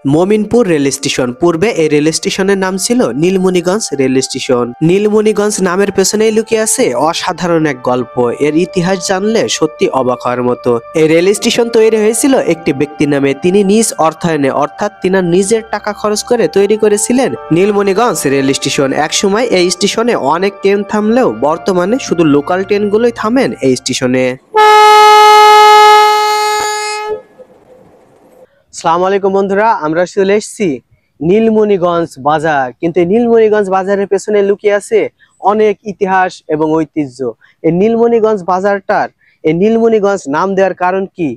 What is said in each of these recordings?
Mominpur rail station. পূর্বে এই rail স্টেশনের নাম ছিল নীলমণিগঞ্জ রেল স্টেশন। নীলমণিগঞ্জ নামের পেছনেই লুকিয়ে আছে অসাধারণ এক গল্প। এর ইতিহাস জানলে সত্যি অবাক হওয়ার মতো। এই রেল স্টেশন তৈরি হয়েছিল একটি ব্যক্তি নামে। তিনি নিজ অর্থায়নে অর্থাৎ তিনার নিজের টাকা খরচ করে তৈরি করেছিলেন নীলমণিগঞ্জ রেল স্টেশন। একসময় এই স্টেশনে অনেক ট্রেন থামলেও বর্তমানে শুধু লোকাল ট্রেনগুলোই থামেন এই স্টেশনে। আসসালামু আলাইকুম বন্ধুরা, আমরা চলে এসেছি নীলমণিগঞ্জ বাজার। কিন্তু এই নীলমণিগঞ্জ বাজারের পেছনে লুকিয়ে আছে অনেক ইতিহাস এবং ঐতিহ্য। এই নীলমণিগঞ্জ বাজারটার এই নীলমণিগঞ্জ নাম দেওয়ার কারণ কি,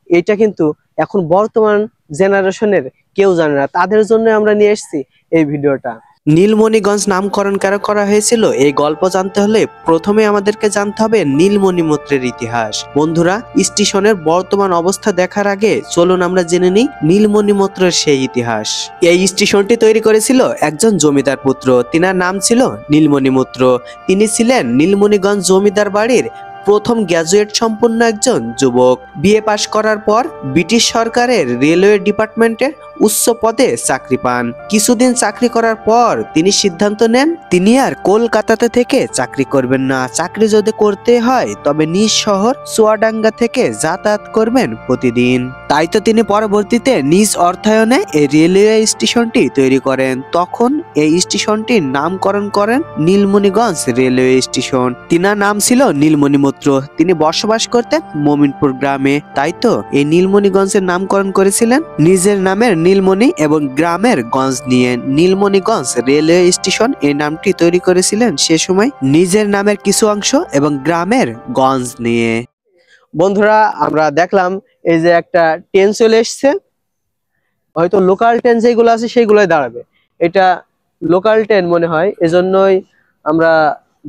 এটা কিন্তু এখন বর্তমান জেনারেশনের কেউ জানে না। তাদের জন্য আমরা নিয়ে এসেছি এই ভিডিওটা। নীলমণিগঞ্জ নামকরণ কেন করা হয়েছিল এই গল্প জানতে হলে প্রথমে আমাদেরকে জানতে হবে নীলমণি মৈত্রের ইতিহাস। বন্ধুরা, স্টেশনের বর্তমান অবস্থা দেখার আগে চলুন আমরা জেনে নিই নীলমণি মৈত্রের সেই ইতিহাস। এই স্টেশনটি তৈরি করেছিল একজন জমিদার পুত্র। তিনার নাম ছিল নীলমণি মৈত্র। তিনি ছিলেন নীলমণিগঞ্জ জমিদার বাড়ির প্রথম গ্র্যাজুয়েট সম্পন্ন একজন যুবক। বিএ পাশ করার পর ব্রিটিশ সরকারের রেলওয়ে ডিপার্টমেন্টের উচ্চ পদে চাকরি পান। কিছুদিন চাকরি করার পর তিনি সিদ্ধান্ত নেন তিনি আর কলকাতাতে থেকে চাকরি করবেন না। চাকরি যদি করতে হয় তবে নিজ শহর চুয়াডাঙ্গা থেকে যাতায়াত করবেন প্রতিদিন। তাই তো তিনি পরবর্তীতে নিজ অর্থায়নে এই রেলওয়ে স্টেশনটি তৈরি করেন। তখন এই স্টেশনটির নামকরণ করেন নীলমণিগঞ্জ রেলওয়ে স্টেশন। তিনার নাম ছিল নীলমণি মৈত্র। তিনি বসবাস করতেন মমিনপুর গ্রামে। তাই তো এই নীলমণিগঞ্জের নামকরণ করেছিলেন নিজের নামের নীলমণি এবং গ্রামের গঞ্জ নিয়ে। নীলমণিগঞ্জ রেলওয়ে স্টেশন এই নামটি তৈরি করেছিলেন সে সময় নিজের নামের কিছু অংশ এবং গ্রামের গঞ্জ নিয়ে। বন্ধুরা, আমরা দেখলাম এই যে একটা ট্রেন চলে এসছে। হয়তো লোকাল ট্রেন যেগুলো আছে সেইগুলোই দাঁড়াবে। এটা লোকাল ট্রেন মনে হয়, এজন্যই আমরা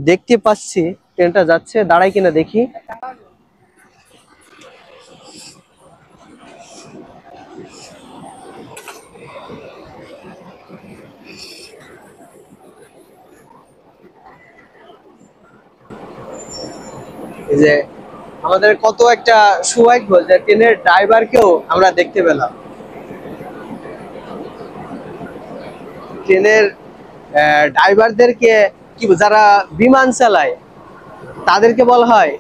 দেখতে পাচ্ছি ট্রেনটা যাচ্ছে। দাঁড়ায় কিনা দেখি। এই যে আমাদের কত একটা সৌভাগ্য যে ট্রেনের ড্রাইভারকেও আমরা দেখতে পেলাম। ট্রেনের ড্রাইভারদেরকে কি, যারা বিমান চালায় তাদেরকে বলা হয়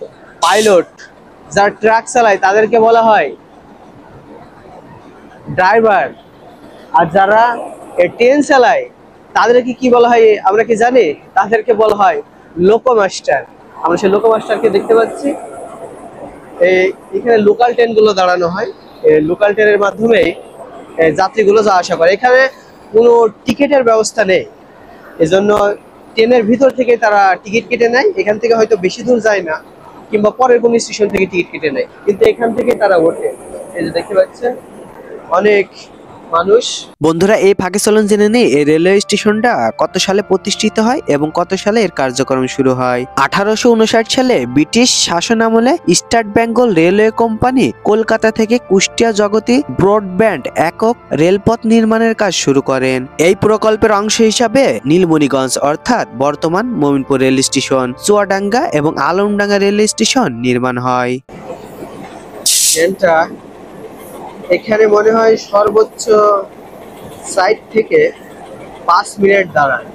পাইলট, যারা ট্রাক চালায় তাদেরকে বলা হয় ড্রাইভার, আর যারা ট্রেন চালায় তাদেরকে কি বলা হয় আমরা কি জানি? তাদেরকে বলা হয় লোকোমাস্টার। আমরা সেই লোকোমাস্টারকে দেখতে পাচ্ছি। এখানে লোকাল ট্রেন গুলো দাঁড়ানো হয়। লোকাল ট্রেনের মাধ্যমেই যাত্রীগুলো যাওয়া আসা করে। এখানে কোনো টিকিটের ব্যবস্থা নেই, এজন্য ট্রেনের ভিতর থেকে তারা টিকিট কেটে নেয়। এখান থেকে হয়তো বেশি দূর যায় না, কিংবা পরের কোনো স্টেশন থেকে টিকিট কেটে নেয়, কিন্তু এখান থেকে তারা ওঠে। এই যে দেখতে পাচ্ছেন অনেক মানুষ। বন্ধুরা, এই ফাঁকে চলুন জেনে নেই এই রেলওয়ে স্টেশনটা কত সালে প্রতিষ্ঠিত হয় এবং কত সালে এর কার্যক্রম শুরু হয়। 1859 সালে ব্রিটিশ শাসন আমলে eastern Bengal railway company Kolkata থেকে কুষ্টিয়া জগতী ব্রডব্যান্ড একক রেলপথ নির্মাণের কাজ শুরু করেন। এই প্রকল্পের অংশ হিসাবে নীলমণিগঞ্জ অর্থাৎ বর্তমান মমিনপুর রেল স্টেশন, চুয়াডাঙ্গা এবং আলমডাঙ্গা রেল স্টেশন নির্মাণ হয়। এখানে মনে হয় সর্বোচ্চ 60 থেকে 5 মিনিট দাঁড়ায়।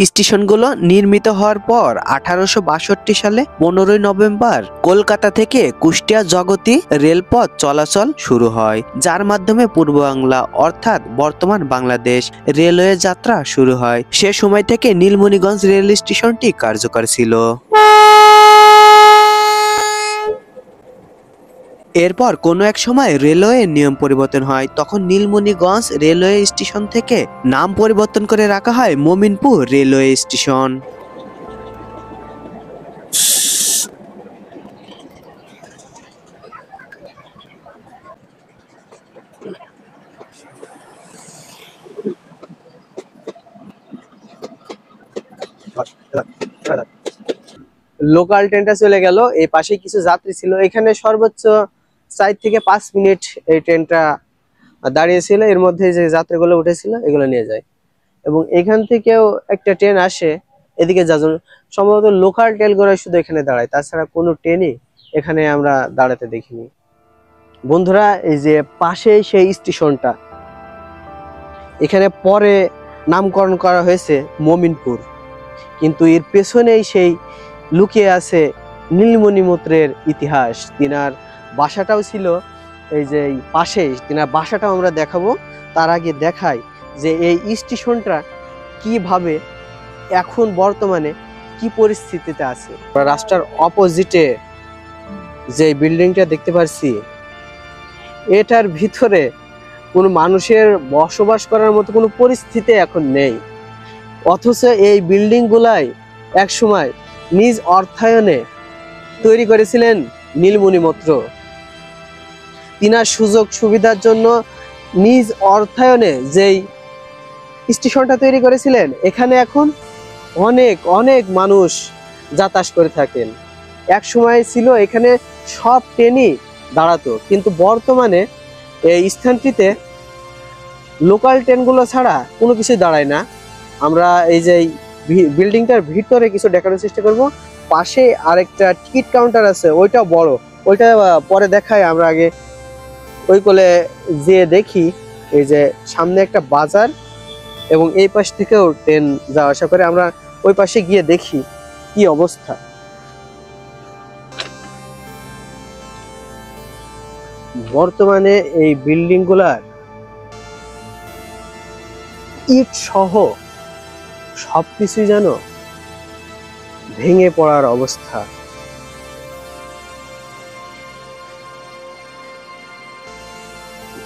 স্টেশনগুলো নির্মিত হওয়ার পর 1862 সালে 15 নভেম্বর কলকাতা থেকে কুষ্টিয়া জগতী রেলপথ চলাচল শুরু হয়, যার মাধ্যমে পূর্ব বাংলা অর্থাৎ বর্তমান বাংলাদেশ রেলওয়ে যাত্রা শুরু হয়। সে সময় থেকে নীলমণিগঞ্জ রেল স্টেশনটি কার্যকর ছিল। এরপর কোনো এক সময় রেলওয়ের নিয়ম পরিবর্তন হয়। তখন নীলমণিগঞ্জ রেলওয়ে স্টেশন থেকে নাম পরিবর্তন করে রাখা হয় মমিনপুর রেলওয়ে স্টেশন। লোকাল ট্রেনটা চলে গেল, এই পাশে কিছু যাত্রী ছিল। এখানে সর্বোচ্চ 4 থেকে 5 মিনিট এই ট্রেনটা দাঁড়িয়েছিল। এর মধ্যে যে যাত্রীগুলো উঠেছিল এগুলো নিয়ে যায়, এবং এখান থেকেও একটা ট্রেন আসে এদিকে যাজন। সম্ভবত লোকাল ট্রেনগুলো শুধু এখানে দাঁড়ায়, তাছাড়া কোনো ট্রেনই এখানে আমরা দাঁড়াতে দেখিনি। বন্ধুরা, এই যে পাশে সেই স্টেশনটা, এখানে পরে নামকরণ করা হয়েছে মমিনপুর, কিন্তু এর পেছনেই সেই লুকিয়ে আছে নীলমণি মৈত্রের ইতিহাস। তিনার বাসাটাও ছিল এই যে পাশেই, তিনার বাসাটাও আমরা দেখাবো। তার আগে দেখাই যে এই স্টেশনটা কিভাবে এখন বর্তমানে কি পরিস্থিতিতে আছে। রাস্তার অপোজিটে যে বিল্ডিংটা দেখতে পাচ্ছি, এটার ভিতরে কোনো মানুষের বসবাস করার মতো কোনো পরিস্থিতি এখন নেই, অথচ এই বিল্ডিং গুলাই একসময় নিজ অর্থায়নে তৈরি করেছিলেন নীলমণি মৈত্র। তিনার সুযোগ সুবিধার জন্য নিজ অর্থায়নে যেই স্টেশনটা তৈরি করেছিলেন, এখানে এখন অনেক অনেক মানুষ যাতায়াত করে থাকেন। এক সময় ছিল এখানে সব ট্রেনই দাঁড়াতো, কিন্তু বর্তমানে এই স্থানটিতে লোকাল ট্রেনগুলো ছাড়া কোনো কিছু দাঁড়ায় না। আমরা এই যে বিল্ডিংটার ভিতরে কিছু দেখানোর চেষ্টা করব। পাশে আরেকটা টিকিট কাউন্টার আছে, ওইটাও বড়, ওইটা পরে দেখাই। আমরা আগে ওই কোলে যেয়ে দেখি এই যে সামনে একটা বাজার এবং এই পাশ থেকেও ট্রেন যাওয়া আসা করে। আমরা ওই পাশে গিয়ে দেখি কি অবস্থা। বর্তমানে এই বিল্ডিং গুলার ইট সহ সবকিছুই যেন ভেঙে পড়ার অবস্থা।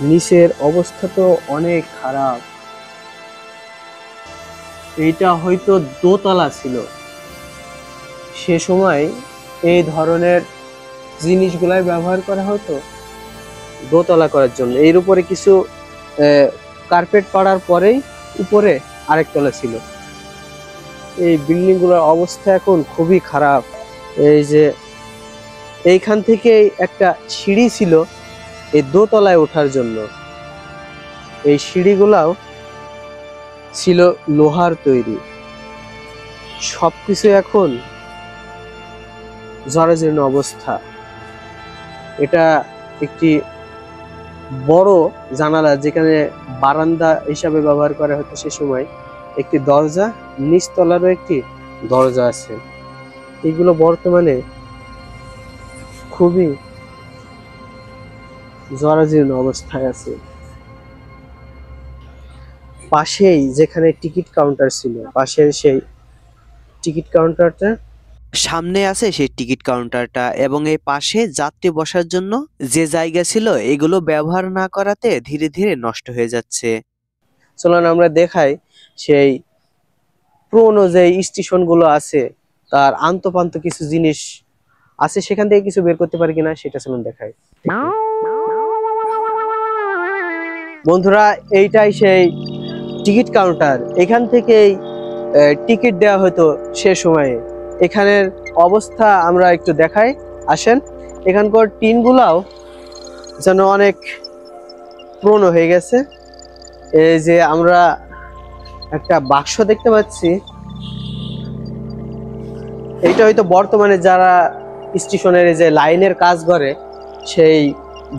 নিচের অবস্থা তো অনেক খারাপ। এইটা হয়তো দোতলা ছিল, সে সময় এই ধরনের জিনিসগুলাই ব্যবহার করা হতো দোতলা করার জন্য। এর উপরে কিছু কার্পেট পাড়ার পরেই উপরে আরেক তলা ছিল। এই বিল্ডিং গুলোর অবস্থা এখন খুবই খারাপ। এই যে এইখান থেকে একটা সিঁড়ি ছিল এই দোতলায় ওঠার জন্য, এই সিঁড়িগুলাও ছিল লোহার তৈরি। সবকিছু এখন জরাজীর্ণ অবস্থা। এটা একটি বড় জানালা, যেখানে বারান্দা হিসাবে ব্যবহার করা হতো সে সময়। একটি দরজা, নিচতলারও একটি দরজা আছে। এগুলো বর্তমানে খুবই জরাজীর্ণ অবস্থায় আছে। পাশেই যেখানে টিকিট কাউন্টার ছিল, পাশের সেই টিকিট কাউন্টারটা, সামনে আছে সেই টিকিট কাউন্টারটা, এবং এই পাশে যাত্রী বসার জন্য যে জায়গা ছিল এগুলো ব্যবহার না করাতে ধীরে ধীরে নষ্ট হয়ে যাচ্ছে। চলুন আমরা দেখাই সেই পুরোনো যে স্টেশন গুলো আছে তার আন্তপান্ত কিছু জিনিস আছে, সেখান থেকে কিছু বের করতে পারি কিনা সেটা চলুন দেখাই। বন্ধুরা, এইটাই সেই টিকিট কাউন্টার। এখান থেকেই টিকিট দেওয়া হতো সে সময়ে। এখানের অবস্থা আমরা একটু দেখাই, আসেন। এখানকার টিনগুলাও যেন অনেক পুরনো হয়ে গেছে। এই যে আমরা একটা বাক্স দেখতে পাচ্ছি, এইটা হয়তো বর্তমানে যারা স্টেশনের যে লাইনের কাজ করে সেই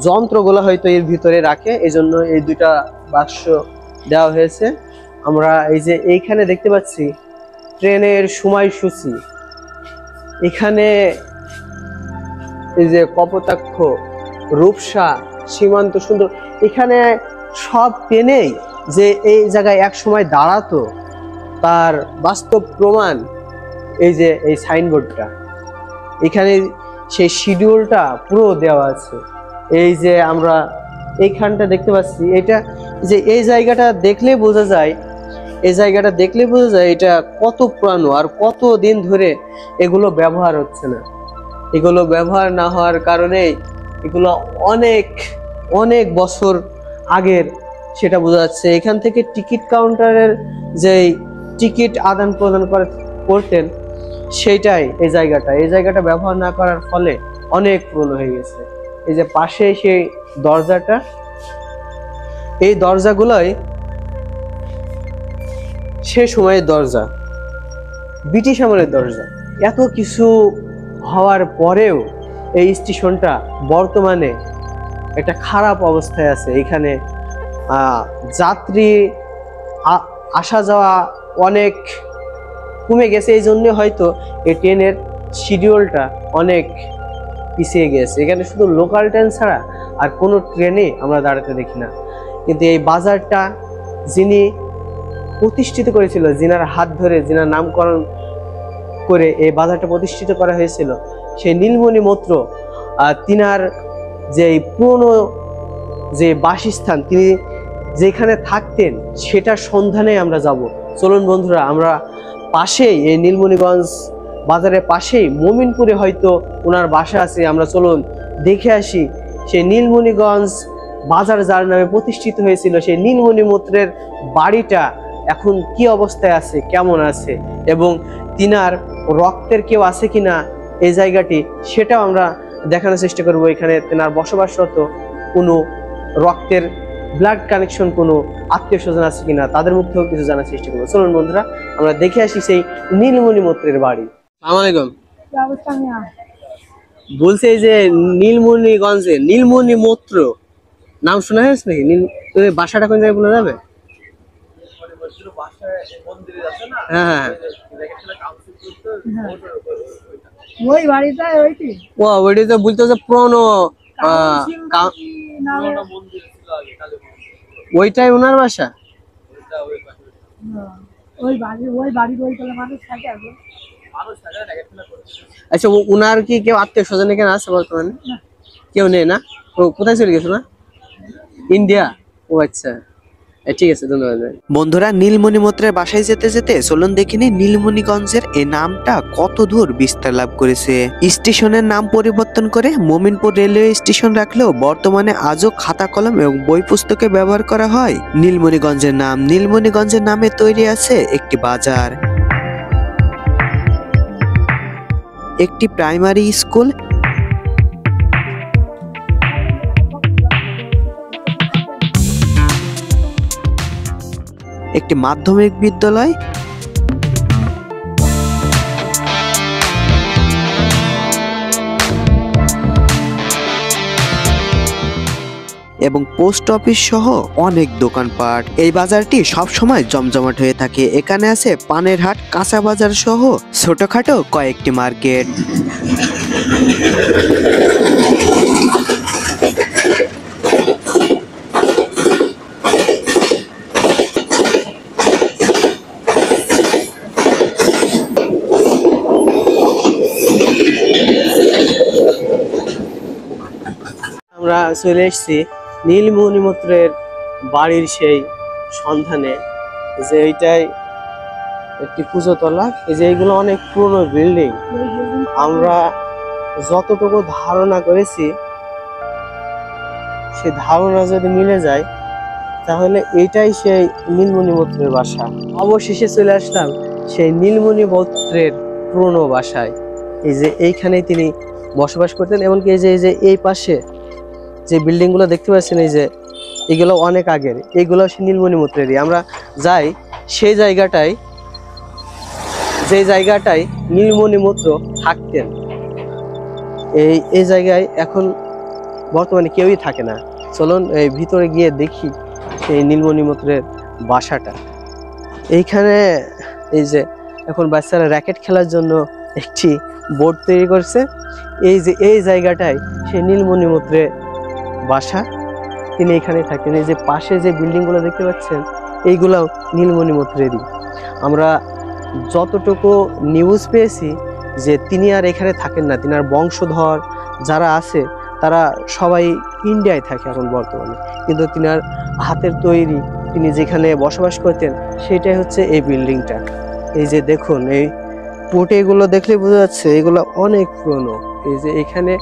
যন্ত্রগুলো হয়তো এর ভিতরে রাখে, এই জন্য এই দুইটা বাক্স দেওয়া হয়েছে। আমরা এই যে এইখানে দেখতে পাচ্ছি ট্রেনের সময়সূচি। এখানে এই যে কপোতাক্ষ, রূপসা, সীমান্ত সুন্দর, এখানে সব ট্রেনেই যে এই জায়গায় এক সময় দাঁড়াতো তার বাস্তব প্রমাণ এই যে এই সাইনবোর্ডটা। এখানে সেই শিডিউলটা পুরো দেওয়া আছে। এই যে আমরা এইখানটা দেখতে পাচ্ছি, এটা যে এই জায়গাটা দেখলে বোঝা যায়, এই জায়গাটা দেখলে বোঝা যায় এটা কত পুরানো আর কত দিন ধরে এগুলো ব্যবহার হচ্ছে না। এগুলো ব্যবহার না হওয়ার কারণে এগুলো অনেক অনেক বছর আগের সেটা বোঝা যাচ্ছে। এখান থেকে টিকিট কাউন্টারের যে টিকিট আদান প্রদান করতেন সেইটাই এই জায়গাটা ব্যবহার না করার ফলে অনেক পুরনো হয়ে গেছে। এই যে পাশে সেই দরজাটা, এই দরজাগুলোই সে সময়ের দরজা, ব্রিটিশ আমলের দরজা। এত কিছু হওয়ার পরেও এই স্টেশনটা বর্তমানে একটা খারাপ অবস্থায় আছে। এখানে যাত্রী আসা যাওয়া অনেক কমে গেছে, এই জন্য হয়তো এই ট্রেনের শিডিউলটা অনেক পিছিয়ে গেছে। এখানে শুধু লোকাল ট্রেন ছাড়া আর কোনো ট্রেনে আমরা দাঁড়াতে দেখি না। কিন্তু এই বাজারটা যিনি প্রতিষ্ঠিত করেছিল, যিনার হাত ধরে, যিনার নামকরণ করে এই বাজারটা প্রতিষ্ঠিত করা হয়েছিল, সেই নীলমণি মৈত্র তিনার যে পুরনো যে বাসস্থান, তিনি যেখানে থাকতেন সেটার সন্ধানে আমরা যাব। চলুন বন্ধুরা, আমরা পাশেই এই নীলমণিগঞ্জ বাজারের পাশেই মমিনপুরে হয়তো ওনার বাসা আছে, আমরা চলুন দেখে আসি সেই নীলমণিগঞ্জ বাজার যার নামে প্রতিষ্ঠিত হয়েছিল, সেই নীলমণি মৈত্রের বাড়িটা এখন কি অবস্থায় আছে, কেমন আছে, এবং তিনার রক্তের কেউ আছে কিনা এই জায়গাটি, সেটাও আমরা দেখানোর চেষ্টা করব। এখানে তেনার বসবাসরত কোনো রক্তের ব্লাড কানেকশন কোনো আত্মীয় স্বজন আছে কিনা, তাদের মুখ থেকেও কিছু জানার চেষ্টা করবো। চলুন বন্ধুরা, আমরা দেখে আসি সেই নীলমণি মৈত্রের বাড়ি। আসসালামু আলাইকুম। বলছে এই যে নীলমণিগঞ্জে নীলমণি মৈত্র নাম শোনা হয়েছে নাকি? বাসাটা কোন জায়গায় বলা যাবে? হ্যাঁ, ওই বাড়িটা ওইটি ও ওইটা তো বলতে যে পুরনো ওইটাই ওনার বাসা। ওই বাড়ির ওই তলে মানুষ থাকে এখন। আচ্ছা, উনার কি কেউ আত্মীয় স্বজন এখানে আছে বর্তমানে? কেউ নেই না? ও কোথায় চলে গেছে না? ইন্ডিয়া। ও আচ্ছা, ঠিক আছে, ধন্যবাদ। বন্ধুরা, নীলমণি মৈত্রের বাসায় যেতে যেতে চলুন দেখিনি নীলমণিগঞ্জের এই নামটা কত দূর বিস্তার লাভ করেছে। স্টেশনের নাম পরিবর্তন করে মমিনপুর রেলওয়ে স্টেশন রাখলেও বর্তমানে আজও খাতা কলম এবং বই পুস্তকে ব্যবহার করা হয় নীলমণিগঞ্জের নাম। নীলমণিগঞ্জের নামে তৈরি আছে একটি বাজার, একটি প্রাইমারি স্কুল, একটি মাধ্যমিক বিদ্যালয়, এবং পোস্ট অফিস সহ অনেক দোকানপাট। এই বাজারটি সব সময় জমজমাট হয়ে থাকে। এখানে আছে পানের হাট, কাঁচা বাজার সহ ছোটখাটো কয়েকটি মার্কেট। আমরা চলে এসেছি নীলমণি মৈত্রের বাড়ির সেই সন্ধানে। যে এইটাই একটি পুজোতলা, এই যে এইগুলো অনেক পুরনো বিল্ডিং। আমরা যতটুকু ধারণা করেছি সে ধারণা যদি মিলে যায় তাহলে এইটাই সেই নীলমণি মৈত্রের বাসা। অবশেষে চলে আসলাম সেই নীলমণি মৈত্রের পুরনো বাসায়। এই যে এইখানেই তিনি বসবাস করতেন, এমনকি এই যে এই পাশে যে বিল্ডিং গুলো দেখতে পাচ্ছেন, এই যে এগুলো অনেক আগের, এইগুলো নীলমণি মৈত্রেরই। আমরা যাই সেই জায়গাটায়, যে জায়গাটায় নীলমণি মৈত্র থাকতেন, এই জায়গায় এখন বর্তমানে কেউই থাকে না। চলুন এই ভিতরে গিয়ে দেখি সেই নীলমণি মৈত্রের বাসাটা। এইখানে এই যে এখন বাচ্চারা র্যাকেট খেলার জন্য একটি বোর্ড তৈরি করছে। এই যে এই জায়গাটায় সেই নীলমণি মৈত্রের বাসা, তিনি এখানে থাকেন। এই যে পাশে যে বিল্ডিং গুলো দেখতে পাচ্ছেন, এইগুলাও নীলমণি মৈত্রেরই। আমরা যতটুকু নিউজ পেয়েছি যে তিনি আর এখানে থাকেন না, তিনার বংশধর যারা আছে তারা সবাই ইন্ডিয়ায় থাকে এখন বর্তমানে। কিন্তু তিনার হাতের তৈরি তিনি যেখানে বসবাস করতেন সেটাই হচ্ছে এই বিল্ডিংটা। এই যে দেখুন, এই পোটেগুলো দেখলে বোঝা যাচ্ছে এগুলো অনেক পুরনো। এই যে এখানে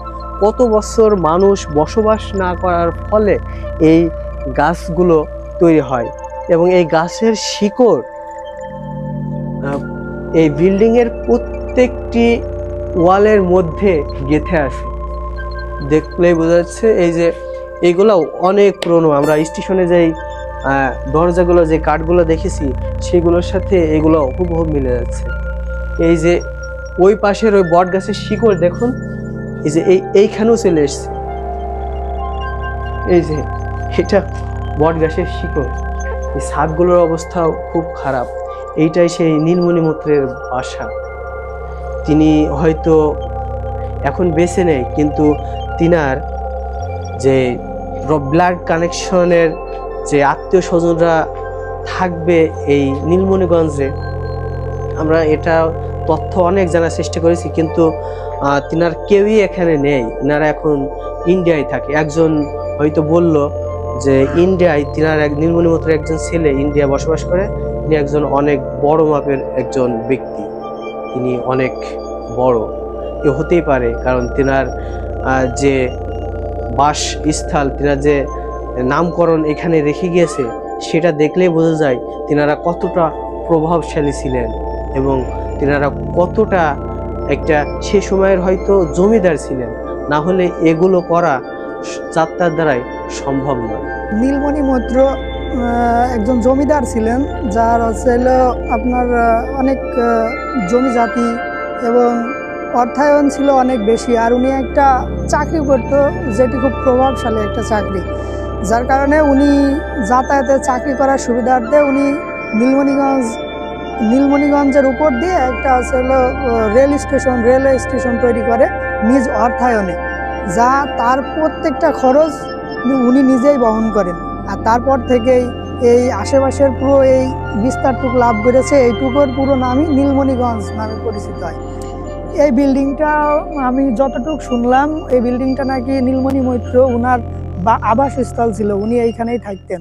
কত বছর মানুষ বসবাস না করার ফলে এই গাছগুলো তৈরি হয়, এবং এই গাছের শিকড় এই বিল্ডিং এর প্রত্যেকটি ওয়ালের মধ্যে গেঁথে আসে। দেখলেই বোঝা যাচ্ছে এই যে এগুলো অনেক পুরনো। আমরা স্টেশনে যেই দরজাগুলো, যে কাঠগুলো দেখেছি সেগুলোর সাথে এগুলো হুবহু মিলে যাচ্ছে। এই যে ওই পাশের ওই বট গাছের শিকড় দেখুন, এই যে এইখানেও চলে এসছে। এই যে এটা বট গাছের শিকড়, এই ছাদগুলোর অবস্থাও খুব খারাপ। এইটাই সেই নীলমণি মৈত্রের বাসা। তিনি হয়তো এখন বেঁচে নেই, কিন্তু তিনার যে ব্লাড কানেকশনের যে আত্মীয় স্বজনরা থাকবে এই নীলমণিগঞ্জে, আমরা এটা তথ্য অনেক জানার চেষ্টা করেছি, কিন্তু তিনার কেউই এখানে নেই। তিনারা এখন ইন্ডিয়ায় থাকে। একজন হয়তো বলল যে ইন্ডিয়ায় তিনার নীলমণি মৈত্রের একজন ছেলে ইন্ডিয়া বসবাস করে। তিনি একজন অনেক বড় মাপের একজন ব্যক্তি, তিনি অনেক বড় কেউ হতেই পারে, কারণ তিনার যে বাসস্থল, তিনার যে নামকরণ এখানে রেখে গিয়েছে, সেটা দেখলেই বোঝা যায় তিনারা কতটা প্রভাবশালী ছিলেন এবং তিনারা কতটা একটা সে সময়ের হয়তো জমিদার ছিলেন। না হলে এগুলো করা যাত্রার দ্বারাই সম্ভব নয়। নীলমণি মৈত্র একজন জমিদার ছিলেন, যার হলো আপনার অনেক জমি জাতি এবং অর্থায়ন ছিল অনেক বেশি। আর উনি একটা চাকরি করত, যেটি খুব প্রভাবশালী একটা চাকরি, যার কারণে উনি যাতায়াতের চাকরি করার সুবিধার্থে উনি নীলমণিগঞ্জের উপর দিয়ে একটা হলো রেলওয়ে স্টেশন তৈরি করে নিজ অর্থায়নে, যা তার প্রত্যেকটা খরচ উনি নিজেই বহন করেন। আর তারপর থেকেই এই আশেপাশের পুরো এই বিস্তারটুকু লাভ করেছে। এইটুকুর পুরো নামই নীলমণিগঞ্জ নামে পরিচিত হয়। এই বিল্ডিংটা আমি যতটুকু শুনলাম, এই বিল্ডিংটা নাকি নীলমণি মৈত্র ওনার আবাসস্থল ছিল, উনি এইখানেই থাকতেন।